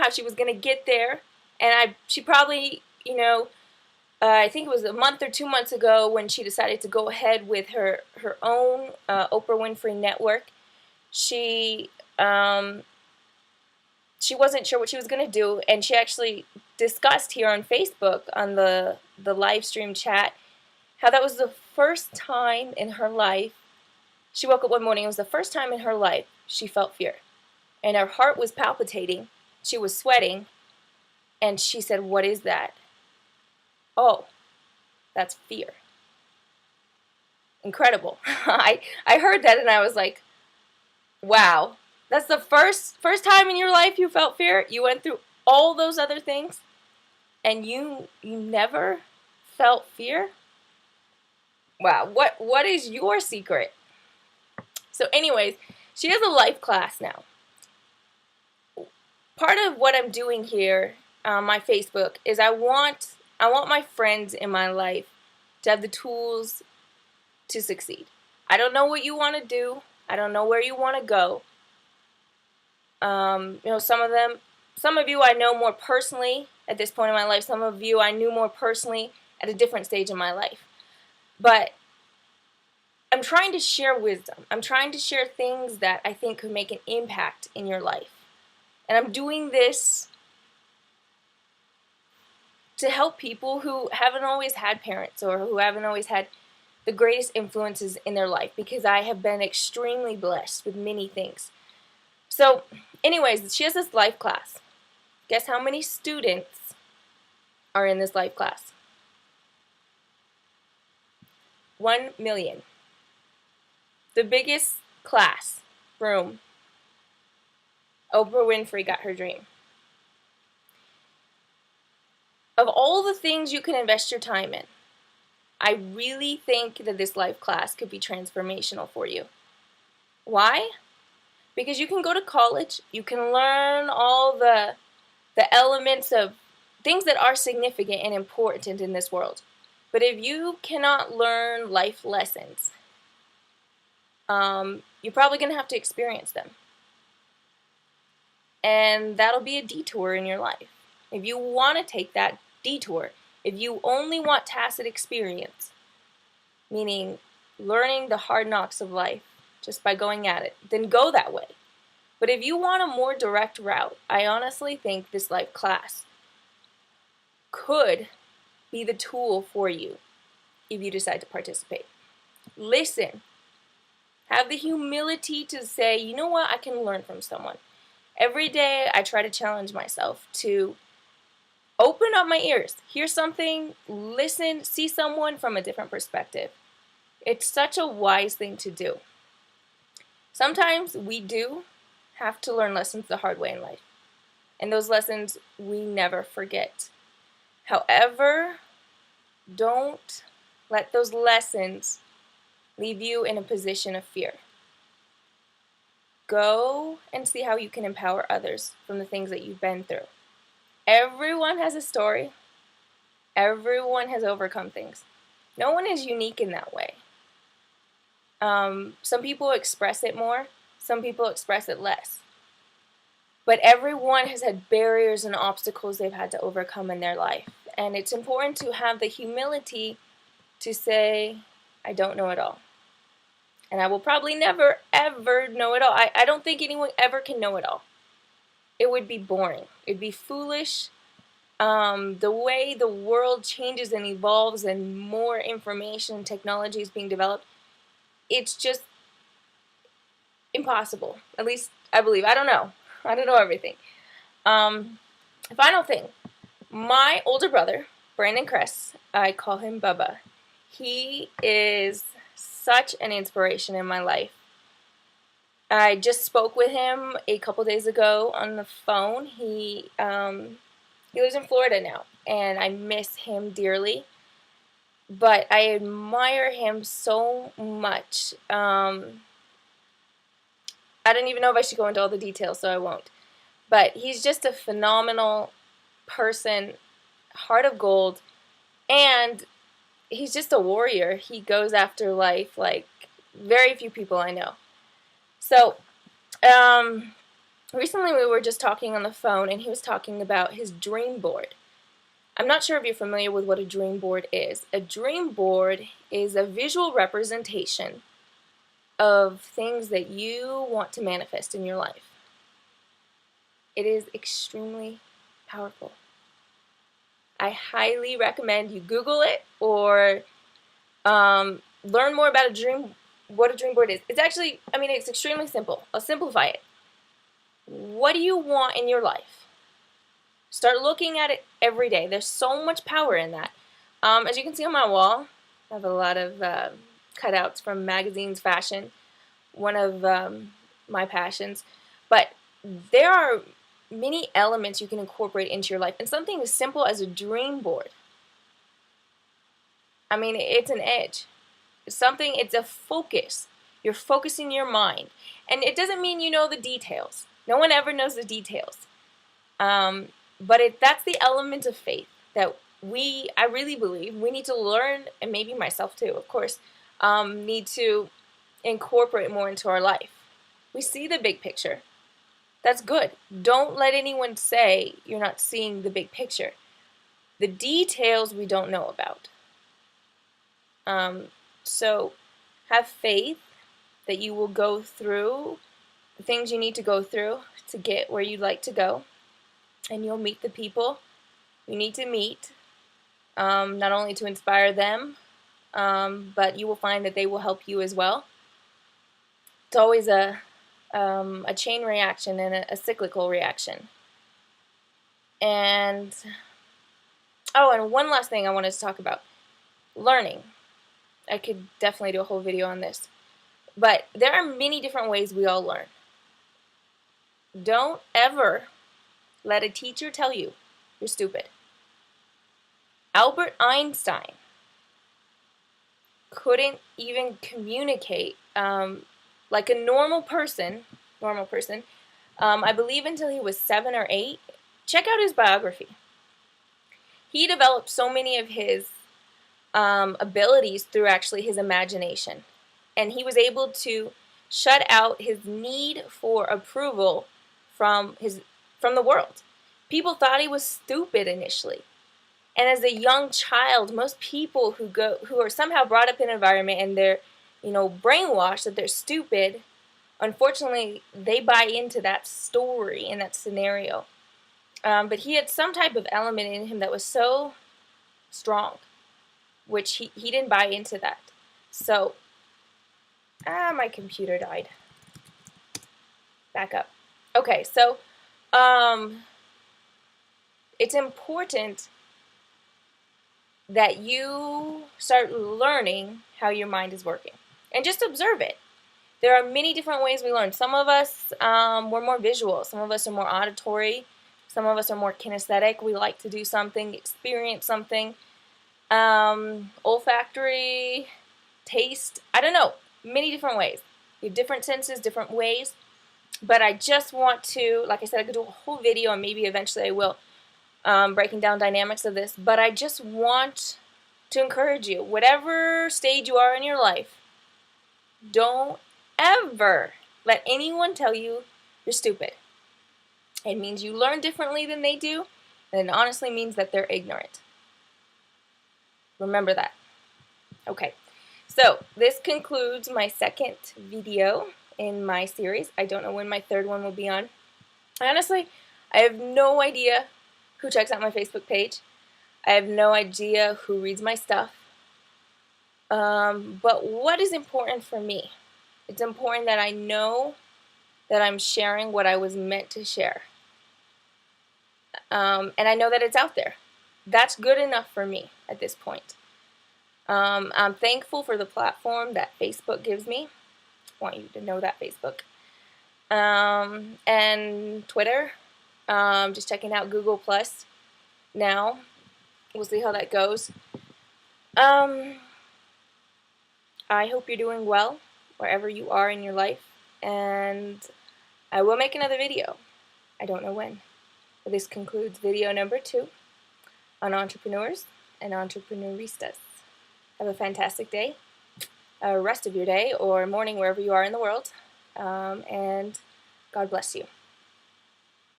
how she was going to get there. And she probably, I think it was a month or 2 months ago when she decided to go ahead with her own Oprah Winfrey Network. She wasn't sure what she was going to do, and she actually discussed here on Facebook on the live stream chat how that was the first time in her life. She woke up one morning, it was the first time in her life she felt fear. And her heart was palpitating, she was sweating, and she said, "What is that?" "Oh, that's fear." Incredible. I heard that and I was like, wow. That's the first time in your life you felt fear? You went through all those other things and you never felt fear? Wow, what is your secret? So anyways, she has a life class now. Part of what I'm doing here on my Facebook is I want my friends in my life to have the tools to succeed. I don't know what you want to do. I don't know where you want to go. Some of you I know more personally at this point in my life. Some of you I knew more personally at a different stage in my life. But I'm trying to share wisdom. I'm trying to share things that I think could make an impact in your life. And I'm doing this to help people who haven't always had parents or who haven't always had the greatest influences in their life, because I have been extremely blessed with many things. So, anyways, she has this life class. Guess how many students are in this life class? 1 million. The biggest class room. Oprah Winfrey got her dream. Of all the things you can invest your time in, I really think that this life class could be transformational for you. Why? Because you can go to college, you can learn all the elements of things that are significant and important in this world. But if you cannot learn life lessons, you're probably going to have to experience them. And that'll be a detour in your life. If you want to take that detour, if you only want tacit experience, meaning learning the hard knocks of life just by going at it, then go that way. But if you want a more direct route, I honestly think this life class could be the tool for you if you decide to participate. Listen. Have the humility to say, you know what, I can learn from someone. Every day I try to challenge myself to open up my ears, hear something, listen, see someone from a different perspective. It's such a wise thing to do. Sometimes we do have to learn lessons the hard way in life. And those lessons we never forget. However, don't let those lessons leave you in a position of fear. Go and see how you can empower others from the things that you've been through. Everyone has a story. Everyone has overcome things. No one is unique in that way. Some people express it more. Some people express it less. But everyone has had barriers and obstacles they've had to overcome in their life. And it's important to have the humility to say, I don't know it all. And I will probably never, ever know it all. I don't think anyone ever can know it all. It would be boring. It'd be foolish. The way the world changes and evolves and more information and technology is being developed, it's just impossible. At least I believe. I don't know. I don't know everything. Final thing. My older brother, Brandon Kress, I call him Bubba. He is such an inspiration in my life. I just spoke with him a couple days ago on the phone. He lives in Florida now, and I miss him dearly. But I admire him so much. I don't even know if I should go into all the details, so I won't. But he's just a phenomenal person, heart of gold, and he's just a warrior. He goes after life like very few people I know. So, recently we were just talking on the phone, and he was talking about his dream board. I'm not sure if you're familiar with what a dream board is. A dream board is a visual representation of things that you want to manifest in your life. It is extremely powerful. I highly recommend you Google it or learn more about what a dream board is. It's actually, it's extremely simple. I'll simplify it. What do you want in your life? Start looking at it every day. There's so much power in that. As you can see on my wall, I have a lot of cutouts from magazines, fashion, one of my passions. But there are many elements you can incorporate into your life. And something as simple as a dream board. It's an edge. It's a focus. You're focusing your mind. And it doesn't mean you know the details. No one ever knows the details. But that's the element of faith that I really believe we need to learn, and maybe myself too, of course, need to incorporate more into our life. We see the big picture. That's good. Don't let anyone say you're not seeing the big picture. The details we don't know about. So have faith that you will go through the things you need to go through to get where you'd like to go. And you'll meet the people you need to meet, not only to inspire them, but you will find that they will help you as well. It's always a chain reaction and a cyclical reaction. And one last thing I wanted to talk about. Learning. I could definitely do a whole video on this. But there are many different ways we all learn. Don't ever let a teacher tell you you're stupid. Albert Einstein couldn't even communicate like a normal person, I believe until he was 7 or 8. Check out his biography. He developed so many of his abilities through actually his imagination. And he was able to shut out his need for approval from the world. People thought he was stupid initially. And as a young child, most people who are somehow brought up in an environment and they're, brainwashed that they're stupid, unfortunately, they buy into that story and that scenario. But he had some type of element in him that was so strong, which he didn't buy into that. So, my computer died. Back up. Okay, so it's important that you start learning how your mind is working. And just observe it. There are many different ways we learn. Some of us, we're more visual. Some of us are more auditory. Some of us are more kinesthetic. We like to do something, experience something. Olfactory, taste, I don't know. Many different ways. You have different senses, different ways. But I just want to, like I said, I could do a whole video, and maybe eventually I will, breaking down dynamics of this. But I just want to encourage you, whatever stage you are in your life, don't ever let anyone tell you you're stupid. It means you learn differently than they do, and it honestly means that they're ignorant. Remember that. Okay, so this concludes my second video in my series. I don't know when my third one will be on. Honestly, I have no idea who checks out my Facebook page. I have no idea who reads my stuff. But what is important for me? It's important that I know that I'm sharing what I was meant to share. And I know that it's out there. That's good enough for me at this point. I'm thankful for the platform that Facebook gives me. I want you to know that, Facebook. And Twitter. Just checking out Google Plus now. We'll see how that goes. I hope you're doing well wherever you are in your life. And I will make another video. I don't know when. But this concludes video number 2 on entrepreneurs and entrepreneuristas. Have a fantastic day, rest of your day or morning wherever you are in the world, and God bless you.